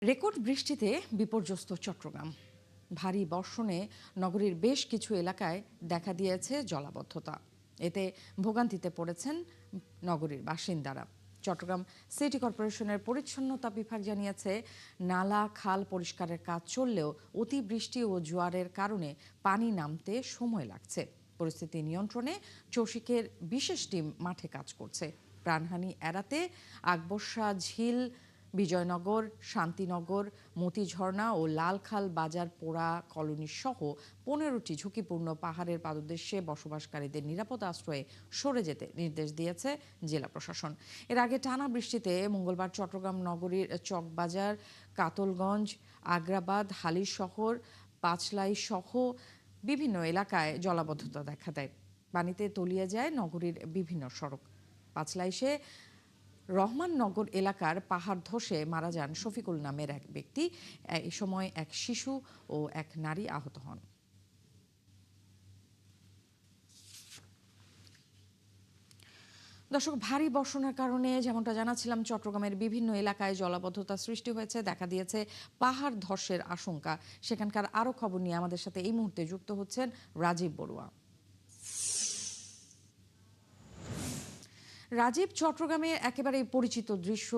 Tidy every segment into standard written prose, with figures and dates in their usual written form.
Record বৃষ্টিতে বিপর্যস্ত চট্টগ্রাম। ভারী বর্ষণে নগরীর বেশ কিছু এলাকায় দেখা দিয়েছে জলাবদ্ধতা। এতে ভোগান্তিতে পড়েছেন নগরীর বাসিন্দারা। চট্টগ্রাম সিটি কর্পোরেশনের পরিচ্ছন্নতা বিভাগ জানিয়েছে, নালা খাল পরিষ্কারের কাজ চললেও অতিবৃষ্টি ও জোয়ারের কারণে পানি নামতে সময় লাগছে। পরিস্থিতি নিয়ন্ত্রণে চসিকের বিশেষ টিম মাঠে কাজ করছে। প্রাণহানি এড়াতে আকবর্ষা ঝিল, বিজয়নগর, শান্তিনগর, মতিঝর্ণা ও লালখাল বাজার পোড়া কলোনি সহ 15টি ঝুঁকিপূর্ণ পাহাড়ের পাদদেশে বসবাসকারীদের নিরাপদ আশ্রয়ে সরে যেতে নির্দেশ দিয়েছে জেলা প্রশাসন। এর আগে টানা বৃষ্টিতে মঙ্গলবার চট্টগ্রাম নগরীর চকবাজার, কাতলগঞ্জ, আগ্রাবাদ, হালিশহর, পাঁচলাই সহ বিভিন্ন এলাকায় জলাবদ্ধতা দেখা দেয়। পানিতে তলিয়ে যায় নগরীর বিভিন্ন সড়ক। পাঁচলাইশে রহমাননগর এলাকার পাহাড় ধসে মারা যান শফিকুল নামের এক ব্যক্তি। এই সময় এক শিশু ও এক নারী আহত হন। দর্শক, ভারী বর্ষণের কারণে যেমনটা জানাচ্ছিলাম, চট্টগ্রামের বিভিন্ন এলাকায় জলাবদ্ধতা সৃষ্টি হয়েছে, দেখা দিয়েছে পাহাড় ধসের আশঙ্কা। সেখানকার আরো খবর নিয়ে আমাদের সাথে এই মুহূর্তে যুক্ত হচ্ছেন রাজীব বড়ুয়া। রাজীব, চট্টগ্রামে একেবারে পরিচিত দৃশ্য,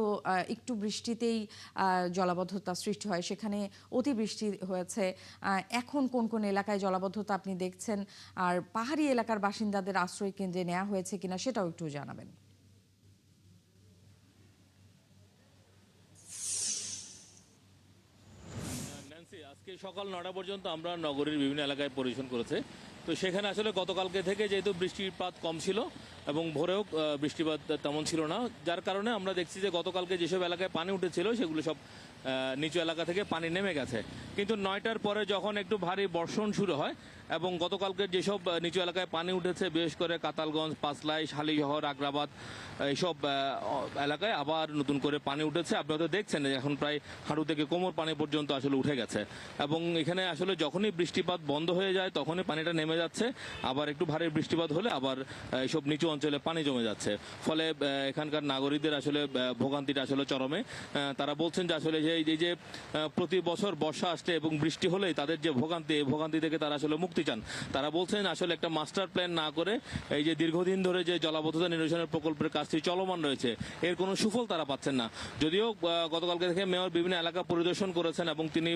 একটু বৃষ্টিতেই জলাবদ্ধতা সৃষ্টি হয়, সেখানে অতিবৃষ্টি হয়েছে। এখন কোন কোন এলাকায় জলাবদ্ধতা আপনি দেখছেন, আর পাহাড়ি এলাকার বাসিন্দাদের আশ্রয় কেন্দ্রে নেওয়া হয়েছে কিনা সেটাও একটু জানাবেন। আজকে সকাল 9টা পর্যন্ত আমরা নগরীর বিভিন্ন এলাকায় পরিদর্শন করেছে। তো সেখানে আসলে গতকালকে থেকে যেহেতু বৃষ্টিপাত কম ছিল এবং ভোরেও বৃষ্টিপাত তেমন ছিল না, যার কারণে আমরা দেখছি যে গতকালকে যেসব এলাকায় পানি উঠেছিল সেগুলো সব নিচু এলাকা থেকে পানি নেমে গেছে। কিন্তু 9টার পরে যখন একটু ভারী বর্ষণ শুরু হয় এবং গতকালকে যেসব নিচু এলাকায় পানি উঠেছে, বিশেষ করে কাতালগঞ্জ, পাঁচলাই, শালিশহর, আগ্রাবাদ, এইসব এলাকায় আবার নতুন করে পানি উঠেছে। আপনারা তো দেখছেন এখন প্রায় হাঁটু থেকে কোমর পানি পর্যন্ত আসলে উঠে গেছে এবং এখানে আসলে যখনই বৃষ্টিপাত বন্ধ হয়ে যায় তখনই পানিটা নেমে যাচ্ছে, আবার একটু ভারী বৃষ্টিপাত হলে আবার এইসব নিচু অঞ্চলে পানি জমে যাচ্ছে। ফলে এখানকার নাগরিকদের আসলে ভোগান্তিটা আসলে চরমে। তারা বলছেন যে আসলে এই যে প্রতি বছর বর্ষা আসছে এবং বৃষ্টি হলেই তাদের যে ভোগান্তি, এই ভোগান্তি থেকে তারা আসলে মুক্তি চান। তারা বলছেন আসলে একটা মাস্টার প্ল্যান না করে এই যে দীর্ঘদিন ধরে যে জলাবদ্ধতা নিরসনের প্রকল্পের কাজটি চলমান রয়েছে, এর কোনো সুফল তারা পাচ্ছেন না। যদিও গতকালকে থেকে মেয়র বিভিন্ন এলাকা পরিদর্শন করেছেন এবং তিনি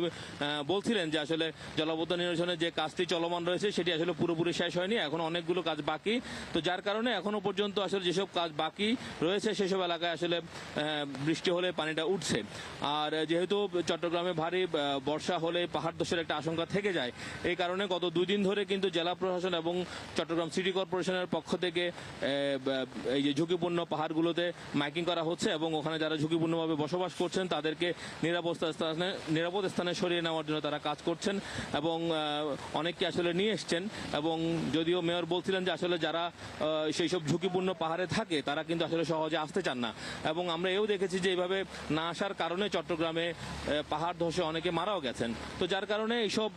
বলছিলেন যে আসলে জলাবদ্ধতা নিরসনের যে কাজটি চলমান রয়েছে সেটি আসলে পুরোপুরি শেষ হয়নি, এখন অনেকগুলো কাজ বাকি। তো যার কারণে এখনো পর্যন্ত আসলে যেসব কাজ বাকি রয়েছে সেসব এলাকায় আসলে বৃষ্টি হলে পানিটা উঠছে। আর যেহেতু চট্টগ্রামে ভারী বর্ষা হলে পাহাড় ধসের একটা আশঙ্কা থেকে যায়, এই কারণে গত 2 দিন ধরে কিন্তু জেলা প্রশাসন এবং চট্টগ্রাম সিটি কর্পোরেশনের পক্ষ থেকে এই যে ঝুঁকিপূর্ণ পাহাড়গুলোতে মাইকিং করা হচ্ছে এবং ওখানে যারা ঝুঁকিপূর্ণভাবে বসবাস করছেন তাদেরকে নিরাপদ স্থানে সরিয়ে নেওয়ার জন্য তারা কাজ করছেন এবং অনেককে আসলে নিয়ে এসছেন। এবং যদিও মেয়র বলছিলেন যে আসলে যারা সেই সব ঝুঁকিপূর্ণ পাহাড়ে থাকে তারা কিন্তু আসলে সহজে আসতে চান না, এবং আমরা এও দেখেছি যে এইভাবে না আসার কারণে চট্টগ্রামে পাহাড় ধসে অনেকে মারাও গেছেন। তো যার কারণে এইসব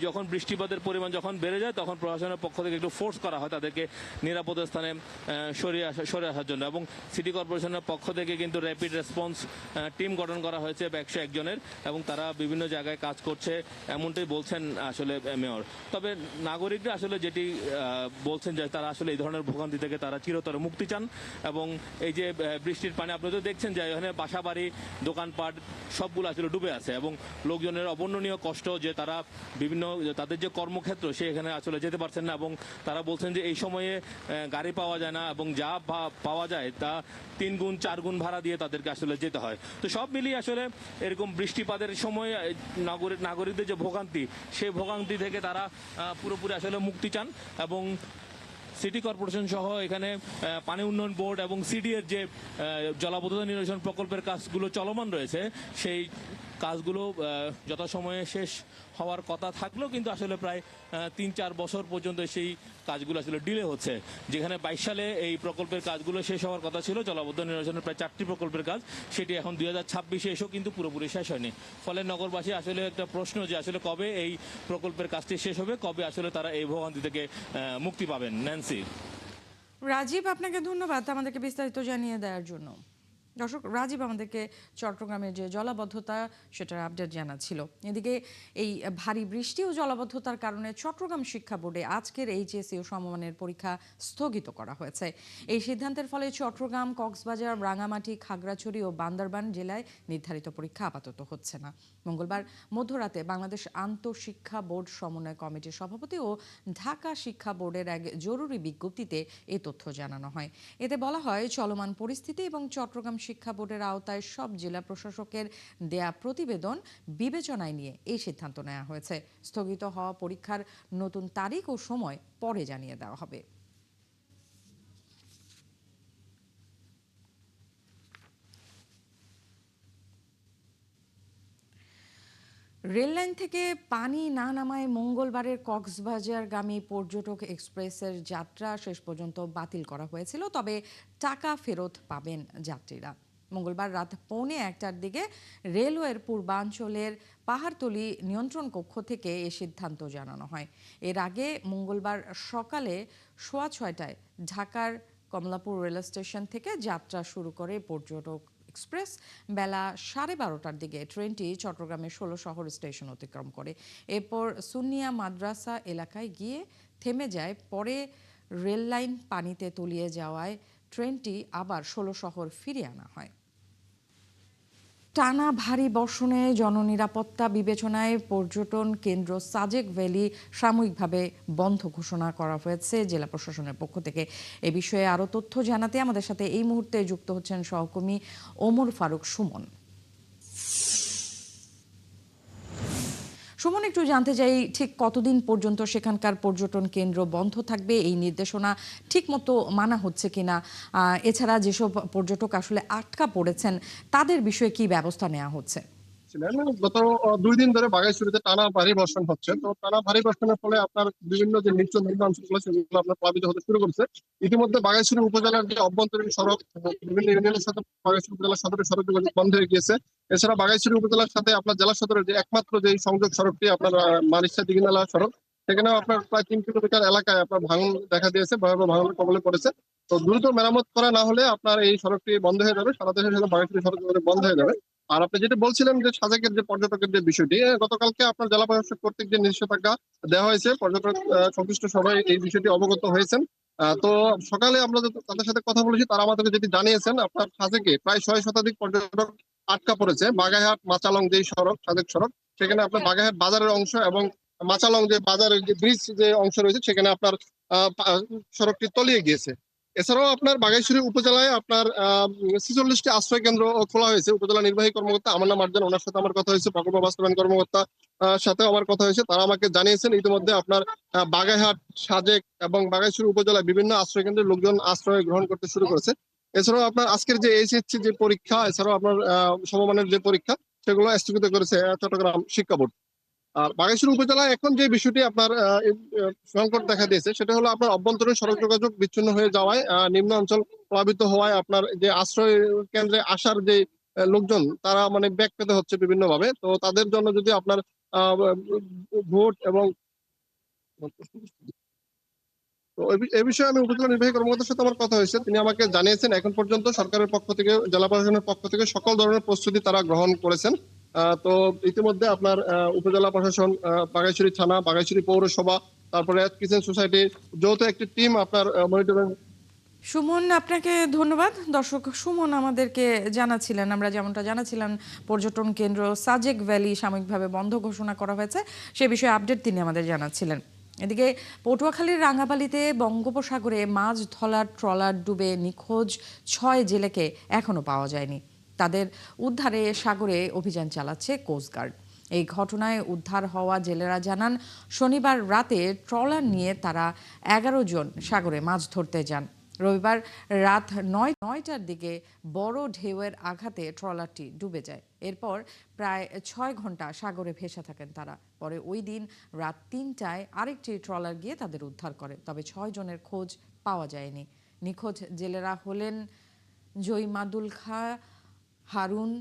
যখন বৃষ্টিপাতের পরিমাণ যখন বেড়ে যায় তখন প্রশাসনের পক্ষ থেকে একটু ফোর্স করা হয় তাদেরকে নিরাপদ স্থানে সরে আসার জন্য। এবং সিটি কর্পোরেশনের পক্ষ থেকে কিন্তু র্যাপিড রেসপন্স টিম গঠন করা হয়েছে 101 জনের, এবং তারা বিভিন্ন জায়গায় কাজ করছে এমনটাই বলছেন আসলে মেয়র। তবে নাগরিকরা আসলে যেটি বলছেন যে তারা আসলে এই ধরনের ভোগান্তি থেকে তারা চিরতরে মুক্তি চান। এবং এই যে বৃষ্টির পানি আপনারা তো দেখছেন যে এখানে বাসাবাড়ি, দোকানপাট সবগুলো আসলে ডুবে আছে এবং লোকজনের অবর্ণনীয় কষ্ট যে তারা বিভিন্ন তাদের যে কর্মক্ষেত্র সেখানে আসলে যেতে পারছেন না, এবং তারা বলছেন যে এই সময়ে গাড়ি পাওয়া যায় না এবং যা পাওয়া যায় তা 3 গুণ 4 গুণ ভাড়া দিয়ে তাদেরকে আসলে যেতে হয়। তো সব মিলিয়ে আসলে এরকম বৃষ্টিপাতের সময় নাগরিকদের যে ভোগান্তি, সেই ভোগান্তি থেকে তারা পুরোপুরি আসলে মুক্তি চান। এবং সিটি কর্পোরেশন সহ এখানে পানি উন্নয়ন বোর্ড এবং সিডিএর যে জলাবদ্ধতা নিরসন প্রকল্পের কাজগুলো চলমান রয়েছে, সেই কাজগুলো যথাসময়ে শেষ হওয়ার কথা থাকলেও কিন্তু আসলে প্রায় 3-4 বছর পর্যন্ত সেই কাজগুলো আসলে ডিলে হচ্ছে। যেখানে 22 সালে এই প্রকল্পের কাজগুলো শেষ হওয়ার কথা ছিল, জলাবদ্ধতা নিরসনের প্রায় 4টি প্রকল্পের কাজ, সেটি এখন 2026-এ এসেও কিন্তু পুরোপুরি শেষ হয়নি। ফলে নগরবাসী আসলে একটা প্রশ্ন যে আসলে কবে এই প্রকল্পের কাজটি শেষ হবে, কবে আসলে তারা এই ভোগান্তি থেকে মুক্তি পাবেন। ন্যান্সি। রাজীব, আপনাকে ধন্যবাদ আমাদেরকে বিস্তারিত জানিয়ে দেওয়ার জন্য। দর্শক, রাজীব আমাদেরকে চট্টগ্রামের যে জলাবদ্ধতা সেটার আপডেট জানাচ্ছিল। এদিকে এই ভারী বৃষ্টি ও জলাবদ্ধতার কারণে চট্টগ্রাম শিক্ষা বোর্ডে আজকের এইচএসসি ও সমমানের পরীক্ষা স্থগিত করা হয়েছে। এই সিদ্ধান্তের ফলে চট্টগ্রাম, কক্সবাজার, রাঙামাটি, খাগড়াছড়ি ও বান্দরবান জেলায় নির্ধারিত পরীক্ষা আপাতত হচ্ছে না। মঙ্গলবার মধ্যরাতে বাংলাদেশ আন্তঃশিক্ষা বোর্ড সমন্বয় কমিটির সভাপতি ও ঢাকা শিক্ষা বোর্ডের এক জরুরি বিজ্ঞপ্তিতে এ তথ্য জানানো হয়। এতে বলা হয়, চলমান পরিস্থিতি এবং চট্টগ্রাম শিক্ষা বোর্ডের আওতায় সব জেলা প্রশাসকের দেয়া প্রতিবেদন বিবেচনায় নিয়ে এই সিদ্ধান্ত নেওয়া হয়েছে। স্থগিত হওয়া পরীক্ষার নতুন তারিখ ও সময় পরে জানিয়ে দেওয়া হবে। রেললাইন থেকে পানি না নামায় মঙ্গলবারের কক্সবাজারগামী পর্যটক এক্সপ্রেসের যাত্রা শেষ পর্যন্ত বাতিল করা হয়েছিল, তবে টাকা ফেরত পাবেন যাত্রীরা। মঙ্গলবার রাত 1:45টার দিকে রেলওয়ের পূর্বাঞ্চলের পাহাড়তলী নিয়ন্ত্রণ কক্ষ থেকে এ সিদ্ধান্ত জানানো হয়। এর আগে মঙ্গলবার সকালে 6:15টায় ঢাকার কমলাপুর রেল স্টেশন থেকে যাত্রা শুরু করে পর্যটক এক্সপ্রেস। বেলা 12:30টার দিকে ট্রেনটি চট্টগ্রামের 16 শহর স্টেশন অতিক্রম করে। এরপর সুন্নিয়া মাদ্রাসা এলাকায় গিয়ে থেমে যায়। পরে রেল লাইন পানিতে তলিয়ে যাওয়ায় ট্রেনটি আবার 16 শহর ফিরিয়ে আনা হয়। টানা ভারী বর্ষণে জননিরাপত্তা বিবেচনায় পর্যটন কেন্দ্র সাজেক ভ্যালি সাময়িকভাবে বন্ধ ঘোষণা করা হয়েছে জেলা প্রশাসনের পক্ষ থেকে। এ বিষয়ে আরও তথ্য জানাতে আমাদের সাথে এই মুহূর্তে যুক্ত হচ্ছেন সহকর্মী ওমর ফারুক সুমন। সুমন, একটু জানতে চাই, ঠিক কতদিন পর্যন্ত সেখানকার পর্যটন কেন্দ্র বন্ধ থাকবে? এই নির্দেশনা ঠিকমতো মানা হচ্ছে কিনা? এছাড়া যেসব পর্যটক আসলে আটকা পড়েছেন তাদের বিষয়ে কি ব্যবস্থা নেওয়া হচ্ছে? গত 2 দিন ধরে বাঘাইছড়িতে টানা ভারী বর্ষণ হচ্ছে। তো টানা ভারী বর্ষণের ফলে আপনার বিভিন্ন যে নিম্ন অঞ্চলগুলো সেগুলো আপনার প্লাবিত হতে শুরু করছে। ইতিমধ্যে বাঘাইছড়ি উপজেলার যে অভ্যন্তরীণ সড়ক বিভিন্ন ইউনিয়নের সাথে বাঘাইছড়ি উপজেলার সদরের সড়ক যোগাযোগ বন্ধ হয়ে গিয়েছে। এছাড়া বাঘাইছড়ি উপজেলার সাথে আপনার জেলা সদরের যে একমাত্র যে সংযোগ সড়কটি আপনার মারিচা দিঘিনালা সড়ক, সেখানেও আপনার প্রায় 3 কিলোমিটার এলাকায় আপনার ভাঙন দেখা দিয়েছে, ভয়াবহ ভাঙনের কবলে পড়েছে। তো দ্রুত মেরামত করা না হলে আপনার এই সড়কটি বন্ধ হয়ে যাবে, সারা দেশের সাথে বাঘাইছড়ি সড়ক যোগাযোগ বন্ধ হয়ে যাবে। আর আপনি যেটা বলছিলেন যে সাজেকের যে পর্যটকের যে বিষয়টি, গতকালকে আপনার জেলা প্রশাসক কর্তৃক যে নিষেধাজ্ঞা দেওয়া হয়েছে, পর্যটক সংশ্লিষ্ট সবাই এই বিষয়টি অবগত হয়েছেন। তো সকালে আমরা তাদের সাথে কথা বলেছি, তারা আমাদেরকে যেটি জানিয়েছেন, আপনার সাজেকে প্রায় 6 শতাধিক পর্যটক আটকা পড়েছে। বাগাইহাট মাচালং যে সড়ক, সাজেক সড়ক, সেখানে আপনার বাগাইহাট বাজারের অংশ এবং মাচালং যে বাজারের যে ব্রিজ যে অংশ রয়েছে সেখানে আপনার সড়কটি তলিয়ে গিয়েছে। এছাড়াও আপনার বাঘাইছড়ি উপজেলায় আপনার 46টি আশ্রয় কেন্দ্র খোলা হয়েছে। উপজেলা নির্বাহী কর্মকর্তা আমান্না মার্জান, ওনার সাথে আমার কথা হয়েছে, প্রকল্প বাস্তবায়ন কর্মকর্তা সাথেও আমার কথা হয়েছে। তারা আমাকে জানিয়েছেন ইতিমধ্যে আপনার বাগেরহাট, সাজেক এবং বাঘাইছড়ি উপজেলায় বিভিন্ন আশ্রয় কেন্দ্রে লোকজন আশ্রয় গ্রহণ করতে শুরু করেছে। এছাড়াও আপনার আজকের যে এইচএসসি যে পরীক্ষা, এছাড়াও আপনার সমমানের যে পরীক্ষা, সেগুলো স্থগিত করেছে চট্টগ্রাম শিক্ষা বোর্ড। আর বাগেরহাট উপজেলায় এখন যে বিষয়টি আপনার সংকট দেখা দিয়েছে, সেটা হলো আপনার অভ্যন্তরীণ সড়ক যোগাযোগ বিচ্ছিন্ন হয়ে যাওয়ায়, নিম্ন অঞ্চল প্লাবিত হওয়ায় আপনার যে আশ্রয় কেন্দ্রে আসার যে লোকজন, তারা মানে ব্যাক পেতে হচ্ছে বিভিন্ন ভাবে। তো তাদের জন্য যদি আপনার ভোট এবং তো এই বিষয়ে আমি উপজেলা নির্বাহী কর্মকর্তার সাথে আমার কথা হয়েছে, তিনি আমাকে জানিয়েছেন এখন পর্যন্ত সরকারের পক্ষ থেকে, জেলা প্রশাসনের পক্ষ থেকে সকল ধরনের প্রস্তুতি তারা গ্রহণ করেছেন। তো ইতিমধ্যে আপনার উপজেলা প্রশাসন, বাঘাইছড়ি থানা, বাঘাইছড়ি পৌরসভা, তারপরে কিচেন সোসাইটি যৌথ একটি টিম আপনার মনিটরিং। সুমন, আপনাকে ধন্যবাদ। দর্শক, সুমন আমাদেরকে জানাচ্ছিলেন, আমরা যেমনটা জানাছিলাম, পর্যটন কেন্দ্র সাজেক ভ্যালি সাময়িকভাবে বন্ধ ঘোষণা করা হয়েছে, সে বিষয়ে আপডেট তিনি আমাদের জানাচ্ছিলেন। এদিকে পটুয়াখালীর রাঙ্গাবালিতে বঙ্গোপসাগরে মাছ ধরার ট্রলার ডুবে নিখোঁজ 6 জেলেকে এখনো পাওয়া যায়নি। তাদের উদ্ধারে সাগরে অভিযান চালাচ্ছে কোস্টগার্ড। এই ঘটনায় উদ্ধার হওয়া জেলেরা জানান, শনিবার রাতে ট্রলার নিয়ে তারা 11 জন সাগরে মাছ ধরতে যান। রবিবার রাত 9টার দিকে বড় ঢেউয়ের আঘাতে ট্রলারটি ডুবে যায়। এরপর প্রায় 6 ঘন্টা সাগরে ভেসে থাকেন তারা। পরে ওই দিন রাত 3টায় আরেকটি ট্রলার গিয়ে তাদের উদ্ধার করে, তবে 6 জনের খোঁজ পাওয়া যায়নি। নিখোঁজ জেলেরা হলেন জৈমাদুল খাঁ, হারুন,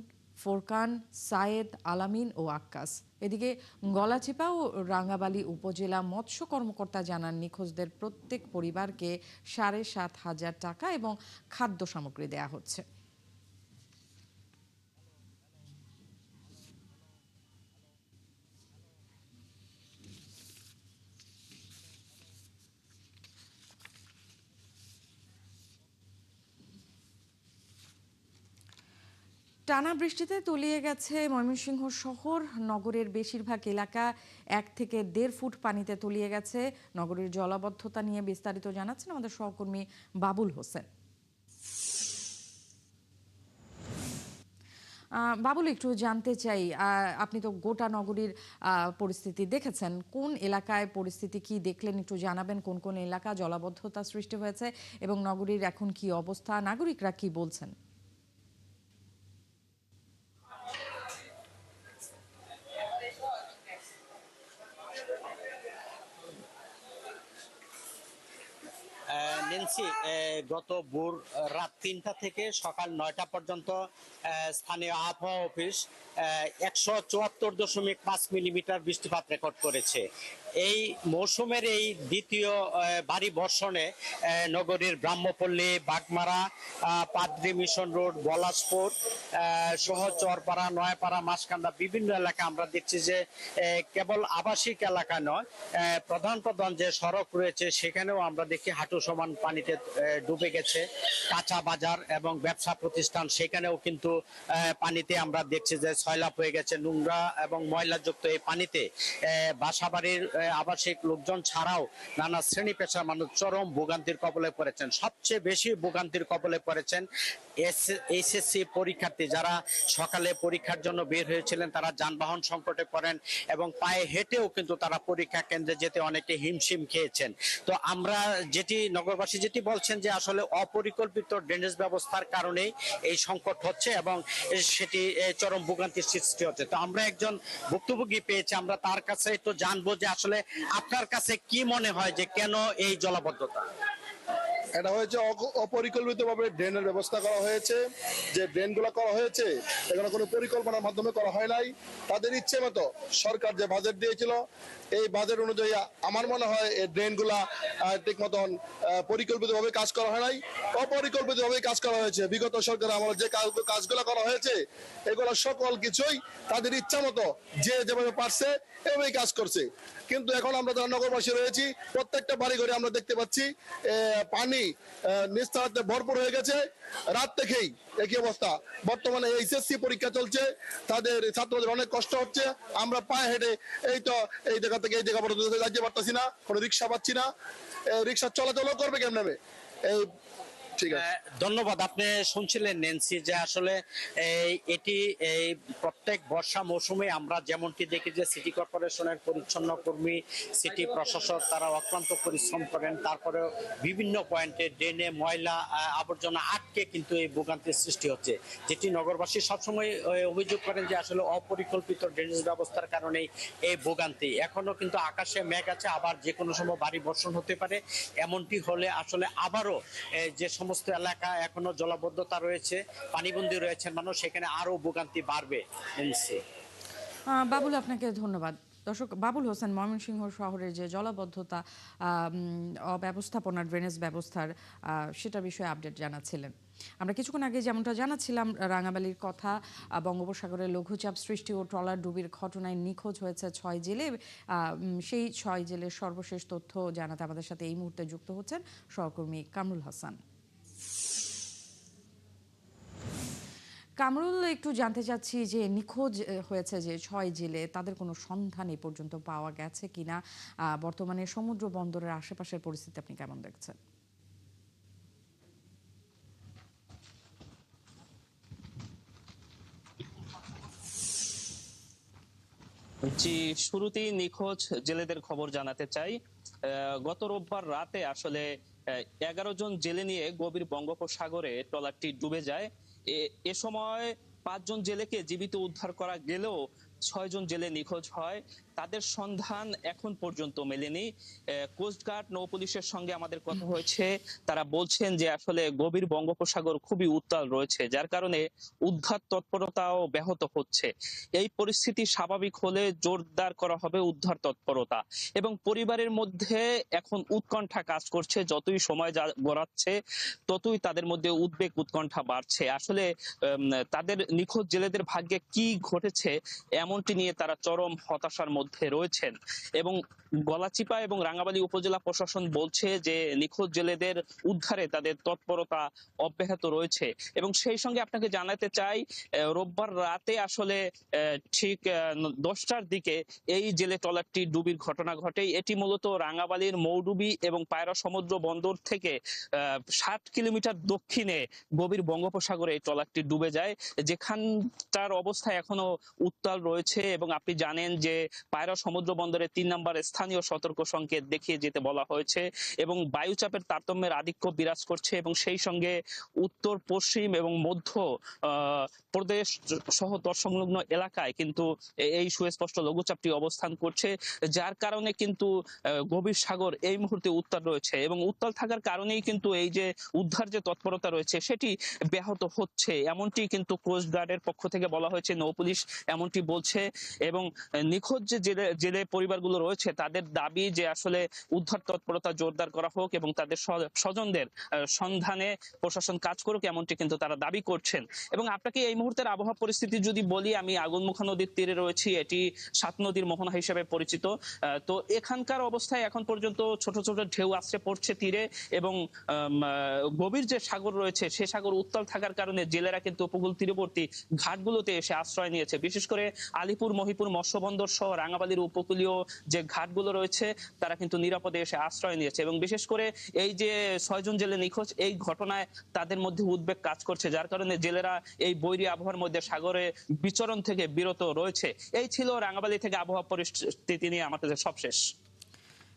ফোরকান, সায়েদ, আলামিন ও আক্কাস। এদিকে গলাচিপা ও রাঙ্গাবালী উপজেলা মৎস্য কর্মকর্তা জানান, নিখোঁজদের প্রত্যেক পরিবারকে 7,500 টাকা এবং খাদ্য সামগ্রী দেয়া হচ্ছে। টানা বৃষ্টিতে তলিয়ে গেছে ময়মনসিংহ শহর। নগরের বেশিরভাগ এলাকা 1 থেকে 1.5 ফুট পানিতে তলিয়ে গেছে। নগরীর জলাবদ্ধতা নিয়ে বিস্তারিত জানাচ্ছেন আমাদের সহকর্মী বাবুল হোসেন। বাবুল, একটু জানতে চাই, আপনি তো গোটা নগরীর পরিস্থিতি দেখেছেন, কোন এলাকায় পরিস্থিতি কি দেখলেন একটু জানাবেন। কোন কোন এলাকা জলাবদ্ধতা সৃষ্টি হয়েছে এবং নগরীর এখন কি অবস্থা, নাগরিকরা কি বলছেন? নেন্সি, গত ভোর রাত 3টা থেকে সকাল 9টা পর্যন্ত স্থানীয় আবহাওয়া অফিস 174.5 মিলিমিটার বৃষ্টিপাত রেকর্ড করেছে। এই মৌসুমের এই দ্বিতীয় ভারী বর্ষণে নগরীর ব্রাহ্মপল্লী, বাগমারা, পাদ্রি মিশন রোড, পলাশপুর সহ চরপাড়া, নয়াপাড়া, মাসকান্দা বিভিন্ন এলাকা আমরা দেখছি যে কেবল আবাসিক এলাকা নয়, প্রধান প্রধান যে সড়ক রয়েছে সেখানেও আমরা দেখি হাঁটু সমান পানিতে ডুবে গেছে। কাঁচা বাজার এবং ব্যবসা প্রতিষ্ঠান সেখানেও কিন্তু পানিতে আমরা দেখছি যে সয়লাভ হয়ে গেছে। নোংরা এবং ময়লাযুক্ত এই পানিতে বাসাবাড়ির আবাসিক লোকজন ছাড়াও নানা শ্রেণী পেশার মানুষ চরম ভোগান্তির কবলে পড়েছেন। সবচেয়ে বেশি ভোগান্তির কবলে পড়েছেন এইচএসসি পরীক্ষার্থী, যারা সকালে পরীক্ষার জন্য বের হয়েছিলেন। তারা যানবাহন সংকটে পড়েন এবং পায়ে হেঁটেও কিন্তু তারা পরীক্ষা কেন্দ্রে যেতে অনেকে হিমশিম খেয়েছেন। তো আমরা নগরবাসী যেটি বলছেন যে আসলে অপরিকল্পিত ড্রেনেজ ব্যবস্থার কারণেই এই সংকট হচ্ছে এবং সেটি চরম ভোগান্তির সৃষ্টি হচ্ছে। তো আমরা একজন ভুক্তভোগী পেয়েছি, আমরা তার কাছে একটু জানবো যে আসলে আপনার কাছে কি মনে হয় যে কেন এই জলাবদ্ধতা? এটা হয়েছে অপরিকল্পিতভাবে ড্রেনের ব্যবস্থা করা হয়েছে। যে ড্রেনগুলো করা হয়েছে এগুলো কোনো পরিকল্পনার মাধ্যমে করা হয় নাই। তাদের ইচ্ছে মতো সরকার যে বাজেট দিয়েছিল এই বাজেট অনুযায়ী আমার মনে হয় এই ড্রেনগুলা ঠিক মতন পরিকল্পিতভাবে কাজ করা হয় নাই, অপরিকল্পিতভাবে কাজ করা হয়েছে। বিগত সরকার আমার যে কাজগুলো করা হয়েছে এগুলো সকল কিছুই তাদের ইচ্ছা মতো যে যেভাবে পারছে এভাবেই কাজ করছে। কিন্তু এখন আমরা যারা নগরবাসী রয়েছি প্রত্যেকটা বাড়ি ঘরে আমরা দেখতে পাচ্ছি পানি নিস্তারাতে ভরপুর হয়ে গেছে। রাত থেকেই একই অবস্থা। বর্তমানে এইচএসসি পরীক্ষা চলছে, তাদের ছাত্রদের অনেক কষ্ট হচ্ছে। আমরা পায়ে হেঁটে এই জায়গা থেকে এই জায়গা পর্যন্ত যাইতে পারতেছি না, কোনো রিক্সা পাচ্ছি না। রিক্সা চলাচলও করবে কেমনে? এই ধন্যবাদ। আপনি শুনছিলেন নেন্সি যে আসলে এটি এই প্রত্যেক বর্ষা মৌসুমে আমরা যেমনটি দেখি যে সিটি কর্পোরেশনের পরিচ্ছন্ন কর্মী, সিটি প্রশাসক তারা অক্লান্ত পরিশ্রম করেন, তারপরে বিভিন্ন পয়েন্টে ড্রেনে ময়লা আবর্জনা আটকে কিন্তু এই ভোগান্তির সৃষ্টি হচ্ছে, যেটি নগরবাসী সবসময় অভিযোগ করেন যে আসলে অপরিকল্পিত ড্রেনেজ ব্যবস্থার কারণেই এই ভোগান্তি। এখনো কিন্তু আকাশে মেঘ আছে, আবার যে কোনো সময় ভারী বর্ষণ হতে পারে। এমনটি হলে আসলে আবারও যে সমস্ত এলাকা এখনো জলাবদ্ধতা রয়েছে, পানিবন্দী রয়েছে মানুষ, সেখানে আরো ভোগান্তি বাড়বে। বাবুল, আপনাকে ধন্যবাদ। দর্শক, বাবুল হোসেন ময়মনসিংহ শহরের যে জলাবদ্ধতা, অব্যবস্থাপনা, ড্রেনেজ ব্যবস্থার সেটা বিষয়ে আপডেট জানাচ্ছিলেন। আমরা কিছুক্ষণ আগে যেমনটা জানাচ্ছিলাম রাঙাবালির কথা, বঙ্গোপসাগরে লঘুচাপ সৃষ্টি ও ট্রলার ডুবির ঘটনায় নিখোঁজ হয়েছে 6 জেলে। সেই 6 জেলের সর্বশেষ তথ্য জানাতে আমাদের সাথে এই মুহূর্তে যুক্ত হচ্ছেন সহকর্মী কামরুল হাসান। কামরুল, একটু জানতে চাচ্ছি যে নিখোঁজ হয়েছে যে 6 জেলে, তাদের কোনো সন্ধান এ পর্যন্ত পাওয়া গেছে কিনা? বর্তমানে সমুদ্র বন্দরের আশেপাশের পরিস্থিতি আপনি কেমন দেখছেন? জি, শুরুতেই নিখোঁজ জেলেদের খবর জানাতে চাই। গত রোববার রাতে আসলে 11 জন জেলে নিয়ে গভীর বঙ্গোপসাগরে ট্রলারটি ডুবে যায়। এ সময় 5 জন জেলেকে জীবিত উদ্ধার করা গেলেও 6 জন জেলে নিখোঁজ হয়। তাদের সন্ধান এখন পর্যন্ত মেলেনি। কোস্টগার্ড, নৌ পুলিশের সঙ্গে আমাদের কথা হয়েছে, তারা বলছেন যে আসলে গভীর বঙ্গোপসাগর খুবই উত্তাল রয়েছে, যার কারণে উদ্ধার তৎপরতাও ব্যাহত হচ্ছে। এই পরিস্থিতি স্বাভাবিক হলে জোরদার করা হবে উদ্ধার তৎপরতা এবং পরিবারের মধ্যে এখন উৎকণ্ঠা কাজ করছে। যতই সময় গড়াচ্ছে ততই তাদের মধ্যে উদ্বেগ, উৎকণ্ঠা বাড়ছে। আসলে তাদের নিখোঁজ জেলেদের ভাগ্যে কি ঘটেছে এমন এমনটি নিয়ে তারা চরম হতাশার মধ্যে রয়েছেন। এবং গলাচিপা এবং রাঙ্গামালী উপজেলা প্রশাসন বলছে যে নিখোঁজ জেলেদের উদ্ধারে তাদের তৎপরতা অব্যাহত রয়েছে। এবং সেই সঙ্গে আপনাকে জানাতে চাই, রোববার রাতে আসলে ঠিক 10টার দিকে এই জেলে ট্রলারটি ডুবির ঘটনা ঘটে। এটি মূলত রাঙ্গামালীর মৌডুবি এবং পায়রা সমুদ্র বন্দর থেকে 60 কিলোমিটার দক্ষিণে গভীর বঙ্গোপসাগরে এই ট্রলারটি ডুবে যায়, যেখানটার অবস্থা এখনো উত্তাল রয়েছে। এবং আপনি জানেন যে পায়রা সমুদ্র বন্দরে 3 নম্বর স্থানীয় সতর্ক সংকেত দেখিয়ে যেতে বলা হয়েছে এবং বায়ুচাপের তারতম্যের আধিক্য বিরাজ করছে। এবং সেই সঙ্গে উত্তর পশ্চিম এবং মধ্য প্রদেশ সহ তৎসংলগ্ন এলাকায় কিন্তু এই সুস্পষ্ট লঘুচাপটি অবস্থান করছে, যার কারণে কিন্তু গভীর সাগর এই মুহূর্তে উত্তাল রয়েছে। এবং উত্তাল থাকার কারণেই কিন্তু এই যে উদ্ধার যে তৎপরতা রয়েছে সেটি ব্যাহত হচ্ছে, এমনটি কিন্তু কোস্ট গার্ডের পক্ষ থেকে বলা হয়েছে, নৌপুলিশ এমনটি বলছে। এবং নিখোঁজ যে জেলে পরিবারগুলো রয়েছে তাদের দাবি যে আসলে উদ্ধার তৎপরতা জোরদার করা হোক এবং তাদের স্বজনদের সন্ধানে প্রশাসন কাজ করুক, এমনটি কিন্তু তারা দাবি করছেন। এবং আপনাকে এই মুহূর্তের আবহাওয়া পরিস্থিতি যদি বলি, আমি আগুনমুখা নদীর তীরে রয়েছি, এটি 7 নদীর মোহনা হিসেবে পরিচিত। তো এখানকার অবস্থায় এখন পর্যন্ত ছোট ছোট ঢেউ আছড়ে পড়ছে তীরে এবং গভীর যে সাগর রয়েছে সে সাগর উত্তাল থাকার কারণে জেলেরা কিন্তু উপকূল তীরবর্তী ঘাটগুলোতে এসে আশ্রয় নিয়েছে। বিশেষ করে আলিপুর, মহিপুর মৎস্যবন্দর সহ রাঙ্গামালীর উপকূলীয় যে ঘাটগুলো রয়েছে তারা কিন্তু নিরাপদে এসে আশ্রয় নিয়েছে। এবং বিশেষ করে এই যে 6 জন জেলে নিখোঁজ, এই ঘটনায় তাদের মধ্যে উদ্বেগ কাজ করছে, যার কারণে জেলেরা এই বৈরী আবহাওয়ার মধ্যে সাগরে বিচরণ থেকে বিরত রয়েছে। এই ছিল রাঙ্গামালী থেকে আবহাওয়া পরিস্থিতি নিয়ে আমার কাছে সবশেষ।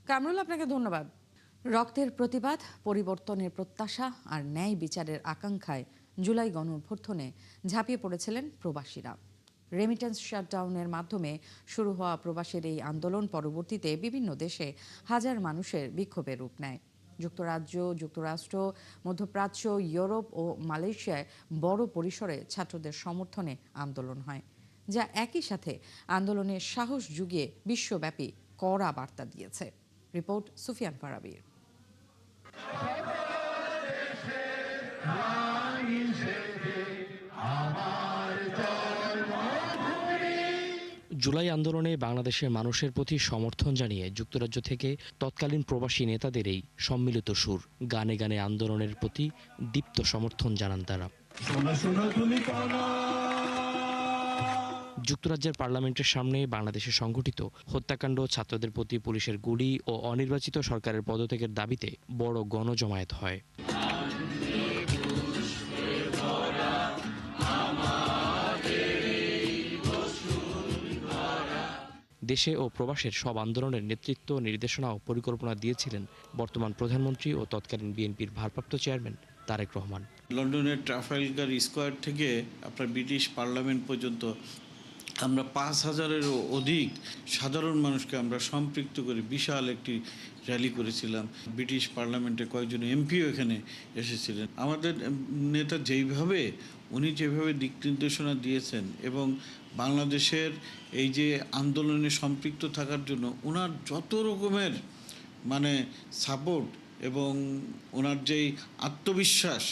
কামরুল, আপনাকে ধন্যবাদ। রক্তের প্রতিবাদ, পরিবর্তনের প্রত্যাশা আর ন্যায় বিচারের আকাঙ্ক্ষায় জুলাই গণঅভ্যুত্থানে ঝাঁপিয়ে পড়েছিলেন প্রবাসীরা। রেমিটেন্স শাটডাউনের মাধ্যমে শুরু হওয়া প্রবাসীর এই আন্দোলন পরবর্তীতে বিভিন্ন দেশে হাজার মানুষের বিক্ষোভের রূপ নেয়। যুক্তরাজ্য, যুক্তরাষ্ট্র, মধ্যপ্রাচ্য, ইউরোপ ও মালয়েশিয়ায় বড় পরিসরে ছাত্রদের সমর্থনে আন্দোলন হয়, যা একই সাথে আন্দোলনের সাহস জুগিয়ে বিশ্বব্যাপী কড়া বার্তা দিয়েছে। রিপোর্ট সুফিয়ান ফারাবীর। জুলাই আন্দোলনে বাংলাদেশের মানুষের প্রতি সমর্থন জানিয়ে যুক্তরাজ্য থেকে তৎকালীন প্রবাসী নেতাদের এই সম্মিলিত সুর। গানে গানে আন্দোলনের প্রতি দীপ্ত সমর্থন জানান তারা। যুক্তরাজ্যের পার্লামেন্টের সামনে বাংলাদেশে সংঘটিত হত্যাকাণ্ড, ছাত্রদের প্রতি পুলিশের গুলি ও অনির্বাচিত সরকারের পদত্যাগের দাবিতে বড় গণজমায়েত হয়। দেশে ও প্রবাসের সব আন্দোলনের নেতৃত্ব, নির্দেশনা ও পরিকল্পনা দিয়েছিলেন বর্তমান প্রধানমন্ত্রী ও তৎকালীন বিএনপির ভারপ্রাপ্ত চেয়ারম্যান তারেক রহমান। লন্ডনের ট্রাফালগার স্কোয়ার থেকে আপনার ব্রিটিশ পার্লামেন্ট পর্যন্ত আমরা 5,000-এরও অধিক সাধারণ মানুষকে আমরা সম্পৃক্ত করে বিশাল একটি র্যালি করেছিলাম। ব্রিটিশ পার্লামেন্টে কয়েকজন এমপিও এখানে এসেছিলেন। আমাদের নেতা উনি যেভাবে দিক নির্দেশনা দিয়েছেন এবং বাংলাদেশের এই যে আন্দোলনে সম্পৃক্ত থাকার জন্য ওনার যত রকমের সাপোর্ট এবং ওনার যেই আত্মবিশ্বাস,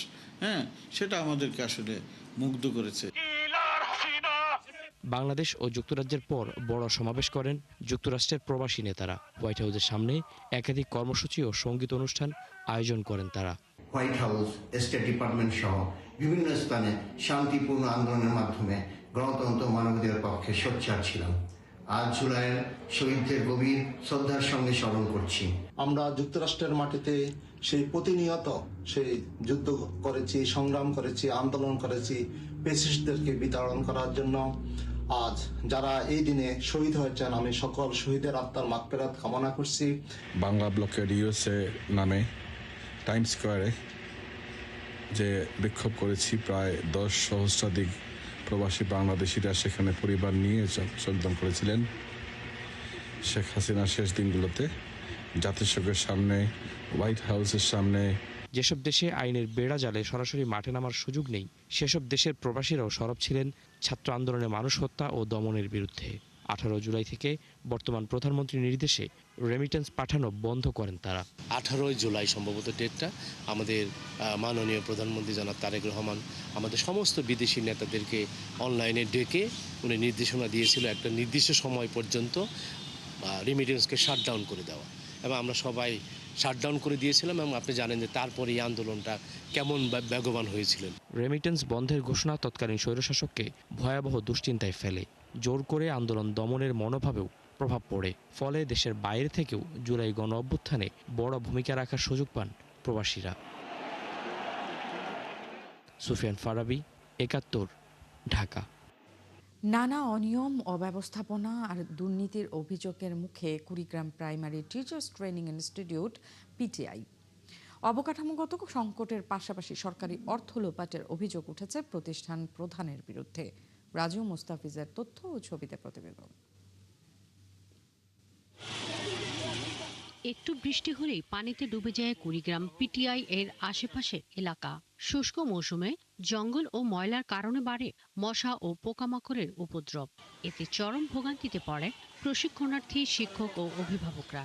সেটা আমাদেরকে আসলে মুগ্ধ করেছে। বাংলাদেশ ও যুক্তরাজ্যের পর বড় সমাবেশ করেন যুক্তরাষ্ট্রের প্রবাসী নেতারা। হোয়াইট হাউসের সামনে একাধিক কর্মসূচি ও সঙ্গীত অনুষ্ঠান আয়োজন করেন তারা। হোয়াইট হাউস, স্টেট ডিপার্টমেন্ট সহ বিভিন্ন স্থানে শান্তিপূর্ণ আন্দোলনের মাধ্যমে গণতন্ত্র মানবাধিকার পক্ষে সোচ্চার ছিলাম। আজ জুলাইয়ের শহীদদের গভীর শ্রদ্ধার সঙ্গে স্মরণ করছি। আমরা যুক্তরাষ্ট্রের মাটিতে সেই প্রতিনিয়ত সেই যুদ্ধ করেছি, সংগ্রাম করেছি, আন্দোলন করেছি পেসিস্টদেরকে বিতাড়ন করার জন্য। আজ যারা এই দিনে শহীদ হয়েছেন, আমি সকল শহীদের আত্মার মাগফিরাত কামনা করছি। বাংলা ব্লকের ইউএসএ নামে টাইম স্কোয়ারে যে বিক্ষোভ করেছি, প্রায় 10 সহস্রাধিক প্রবাসী বাংলাদেশিরা সেখানে পরিবার নিয়ে যোগদান করেছিলেন। শেখ হাসিনার শেষ দিনগুলোতে জাতিসংঘের সামনে, হোয়াইট হাউসের সামনে। যেসব দেশে আইনের বেড়া জালে সরাসরি মাঠে নামার সুযোগ নেই, সেসব দেশের প্রবাসীরাও সরব ছিলেন ছাত্র আন্দোলনে মানুষ হত্যা ও দমনের বিরুদ্ধে। 18 জুলাই থেকে বর্তমান প্রধানমন্ত্রীর নির্দেশে রেমিটেন্স পাঠানো বন্ধ করেন তারা। 18 জুলাই সম্ভবত ডেটটা আমাদের মাননীয় প্রধানমন্ত্রী জনাব তারেক রহমান আমাদের সমস্ত বিদেশি নেতাদেরকে অনলাইনে ডেকে উনি নির্দেশনা দিয়েছিল একটা নির্দিষ্ট সময় পর্যন্ত রেমিটেন্সকে শাটডাউন করে দেওয়া, এবং আমরা সবাই শাটডাউন করে দিয়েছিলাম। এবং আপনি জানেন যে তারপরে এই আন্দোলনটা কেমন বেগবান হয়েছিলেন। রেমিটেন্স বন্ধের ঘোষণা তৎকালীন স্বৈরশাসককে ভয়াবহ দুশ্চিন্তায় ফেলে। জোর করে আন্দোলন দমনের মনোভাবেও প্রভাব পড়ে। ফলে দেশের বাইরে থেকেও জুলাই গণ অভ্যুত্থানে বড় ভূমিকা রাখার সুযোগ পান প্রবাসীরা। সুফিয়ান ফারাবি, ৭১, ঢাকা। নানা অনিয়ম, অব্যবস্থাপনা আর দুর্নীতির অভিযোগের মুখে Kurigram primary teachers training institute PTI. অবকাঠামোগত সংকটের পাশাপাশি সরকারি অর্থ লোপাটের অভিযোগ উঠেছে প্রতিষ্ঠান প্রধানের বিরুদ্ধে। রাজু মুস্তাফিজের তথ্য ও ছবিতে প্রতিবেদন। একটু বৃষ্টি হলেই পানিতে ডুবে যায় কুড়িগ্রাম পিটিআই এর আশেপাশের এলাকা। শুষ্ক মৌসুমে জঙ্গল ও ময়লার কারণে বাড়ে মশা ও পোকামাকড়ের উপদ্রব। এতে চরম ভোগান্তিতে পড়ে প্রশিক্ষণার্থী, শিক্ষক ও অভিভাবকরা।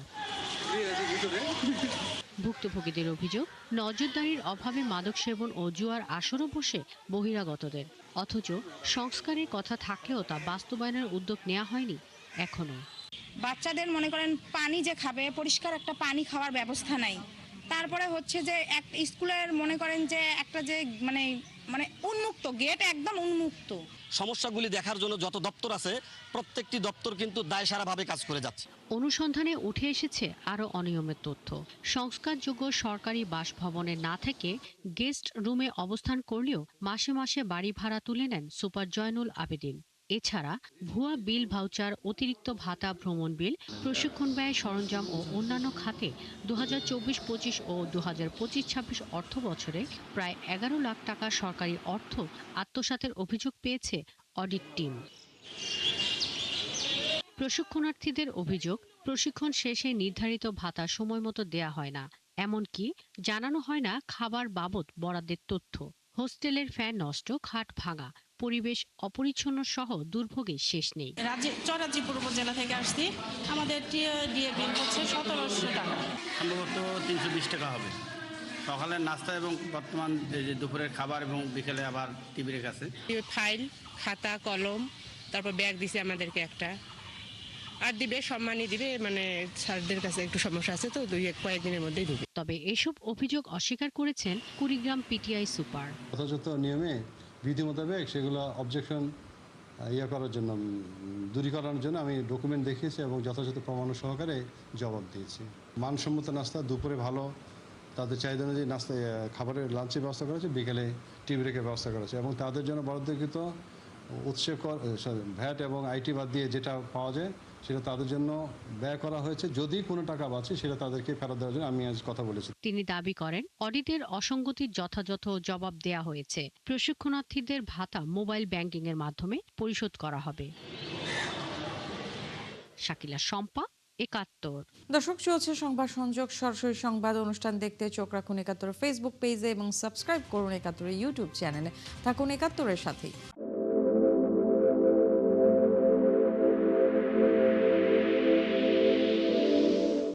ভুক্তভোগীদের অভিযোগ, নজরদারির অভাবে মাদক সেবন ও জুয়ার আসরও বসে বহিরাগতদের। অথচ সংস্কারের কথা থাকলেও তা বাস্তবায়নের উদ্যোগ নেওয়া হয়নি এখনো। বাচ্চাদের মনে করেন পানি যে খাবে, পরিষ্কার একটা পানি খাওয়ার ব্যবস্থা নাই। তারপরে হচ্ছে যে এক স্কুলের মনে করেন যে একটা যে মানে মানে উন্মুক্ত গেট, একদম উন্মুক্ত। সমস্যাগুলি দেখার জন্য যত দপ্তর আছে প্রত্যেকটি দপ্তর কিন্তু দায়সারাভাবে কাজ করে যাচ্ছে। অনুসন্ধানে উঠে এসেছে আরও অনিয়মের তথ্য। সংস্কারযোগ্য সরকারি বাসভবনে না থেকে গেস্ট রুমে অবস্থান করলেও মাসে মাসে বাড়ি ভাড়া তুলে নেন সুপার জয়নুল আবেদিন। এছাড়া ভুয়া বিল ভাউচার, অতিরিক্ত ভাতা, ভ্রমণ বিল, প্রশিক্ষণ ব্যয়, সরঞ্জাম ও অন্যান্য খাতে 2024-25 ও 2025-26 অর্থ বছরে প্রায় 11 লাখ টাকা সরকারি অর্থ আত্মসাতের অভিযোগ পেয়েছে অডিট টিম। প্রশিক্ষণার্থীদের অভিযোগ, প্রশিক্ষণ শেষে নির্ধারিত ভাতা সময়মতো দেয়া হয় না, এমনকি জানানো হয় না খাবার বাবদ বরাদ্দের তথ্য। হোস্টেলের ফ্যান নষ্ট, খাট ভাঙা, পরিবেশ অপরিচ্ছন্ন সহ দুর্ভোগে শেষ নেই। চরাজিপুর উপজেলা থেকে আসছি, আমাদের টিএডিএ বিল হচ্ছে 1700 টাকা, সম্ভবত 320 টাকা হবে। সকালের নাস্তা এবং বর্তমান দুপুরের খাবার এবং বিকেলে আবার টিভির কাছে। ফাইল, খাতা, কলম, তারপর ব্যাগ দিছে আমাদেরকে একটা, আর দিবে সম্মানই দিবে, মানে স্যারদের কাছে একটু সমস্যা আছে তো কয়েকদিনের মধ্যেই দিবে। তবে এসব অভিযোগ অস্বীকার করেছেন কুড়িগ্রাম পিটিআই সুপার। যথাযথ নিয়মে বিধি মোতাবেক সেগুলো অবজেকশন করার জন্য, দূরীকরণের জন্য আমি ডকুমেন্ট দেখিয়েছি এবং যথাযথ প্রমাণ সহকারে জবাব দিয়েছি। মানসম্মত নাস্তা, দুপুরে ভালো তাদের চাহিদা অনুযায়ী নাস্তা, খাবারের লাঞ্চের ব্যবস্থা করা হয়েছে, বিকেলে টি ব্রেকের ব্যবস্থা করা হয়েছে এবং তাদের জন্য বরাদ্দকৃত উৎসে ভ্যাট এবং আইটি বাদ দিয়ে যেটা পাওয়া যায় সেটা তাদের জন্য ব্যয় করা হয়েছে। যদি কোনো টাকা বাঁচে সেটা তাদেরকে ফেরত দেওয়ার জন্য আমি আজ কথা বলেছি। তিনি দাবি করেন, অডিটের অসঙ্গতির যথাযথ জবাব দেয়া হয়েছে। প্রশিক্ষণার্থীদের ভাতা মোবাইল ব্যাংকিং এর মাধ্যমে পরিশোধ করা হবে। শাকিলা শম্পা, ৭১। দর্শক, চলছে সংবাদ সংযোগ। সরাসরি সংবাদ অনুষ্ঠান দেখতে চোখ রাখুন ৭১ ফেসবুক পেজে এবং সাবস্ক্রাইব করুন ৭১ ইউটিউব চ্যানেলে। থাকুন ৭১-এর সাথেই।